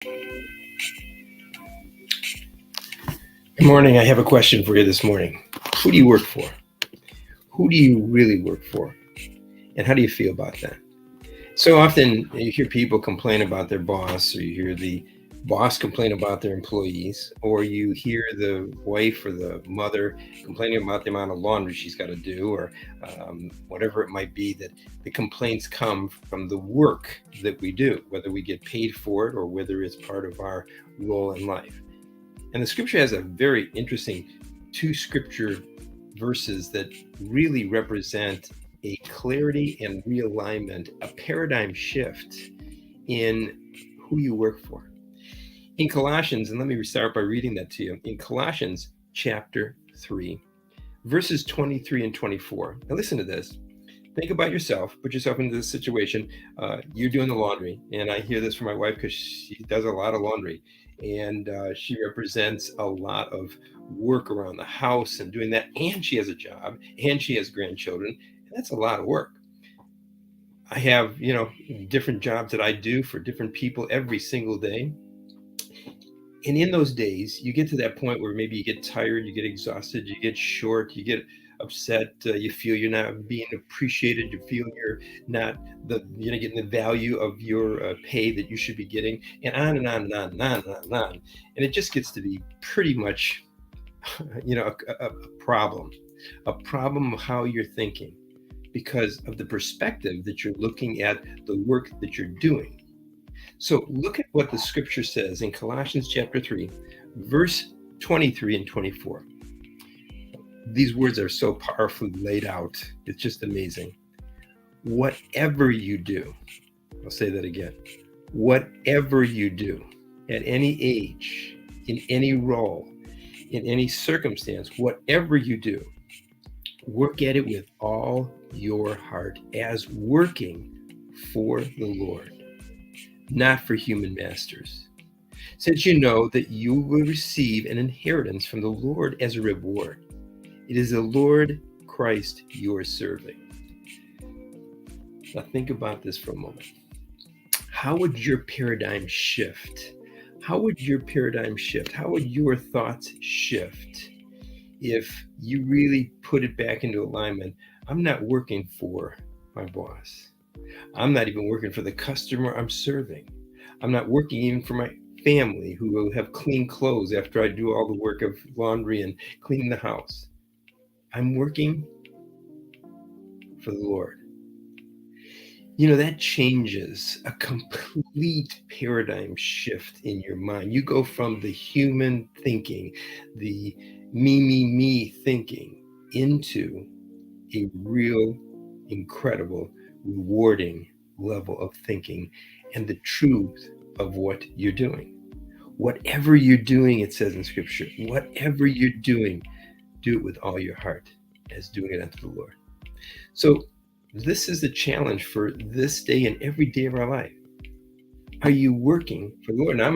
Good morning. I have a question for you this morning. Who do you work for? Who do you really work for? And how do you feel about that? So often you hear people complain about their boss, or you hear the boss complain about their employees, or you hear the wife or the mother complaining about the amount of laundry she's got to do, or whatever it might be, that the complaints come from the work that we do, whether we get paid for it or whether it's part of our role in life. And the scripture has a very interesting two scripture verses that really represent a clarity and realignment, a paradigm shift in who you work for. In Colossians, and let me start by reading that to you. In Colossians chapter 3, verses 23 and 24. Now listen to this. Think about yourself. Put yourself into this situation. You're doing the laundry, and I hear this from my wife because she does a lot of laundry, and she represents a lot of work around the house and doing that, and she has a job, and she has grandchildren, and that's a lot of work. I have, different jobs that I do for different people every single day. And in those days, you get to that point where maybe you get tired, you get exhausted, you get short, you get upset, you feel you're not being appreciated, you feel you're not getting the value of your pay that you should be getting, and on and on and on and on and on and on. And it just gets to be pretty much, a problem of how you're thinking because of the perspective that you're looking at the work that you're doing. So look at what the scripture says in Colossians chapter 3, verse 23 and 24. These words are so powerfully laid out. It's just amazing. Whatever you do, I'll say that again. Whatever you do, at any age, in any role, in any circumstance, whatever you do, work at it with all your heart as working for the Lord, not for human masters, since you know that you will receive an inheritance from the Lord as a reward. It is the Lord Christ you are serving. Now think about this for a moment. How would your paradigm shift? How would your thoughts shift if you really put it back into alignment? I'm not working for my boss. I'm not even working for the customer I'm serving. I'm not working even for my family who will have clean clothes after I do all the work of laundry and cleaning the house. I'm working for the Lord. That changes a complete paradigm shift in your mind. You go from the human thinking, the me thinking, into a real, incredible, rewarding level of thinking and the truth of what you're doing. Whatever you're doing, it says in scripture, whatever you're doing, do it with all your heart as doing it unto the Lord. So this is the challenge for this day and every day of our life. Are you working for the Lord? Now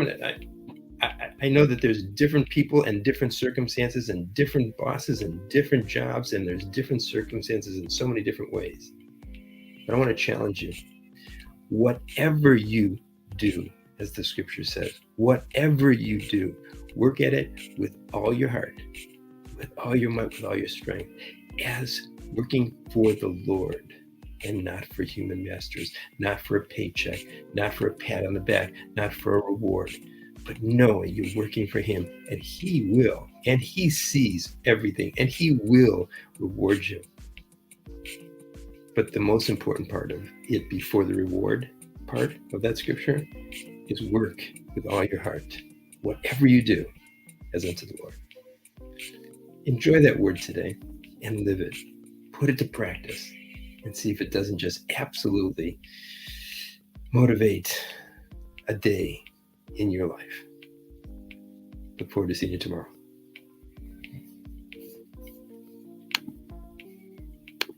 I know that there's different people and different circumstances and different bosses and different jobs, and there's different circumstances in so many different ways. But I want to challenge you. Whatever you do, as the scripture says, whatever you do, work at it with all your heart, with all your might, with all your strength, as working for the Lord and not for human masters, not for a paycheck, not for a pat on the back, not for a reward, but knowing you're working for him, and he will, and he sees everything, and he will reward you. But the most important part of it before the reward part of that scripture is work with all your heart, whatever you do, as unto the Lord. Enjoy that word today and live it. Put it to practice and see if it doesn't just absolutely motivate a day in your life. Look forward to seeing you tomorrow.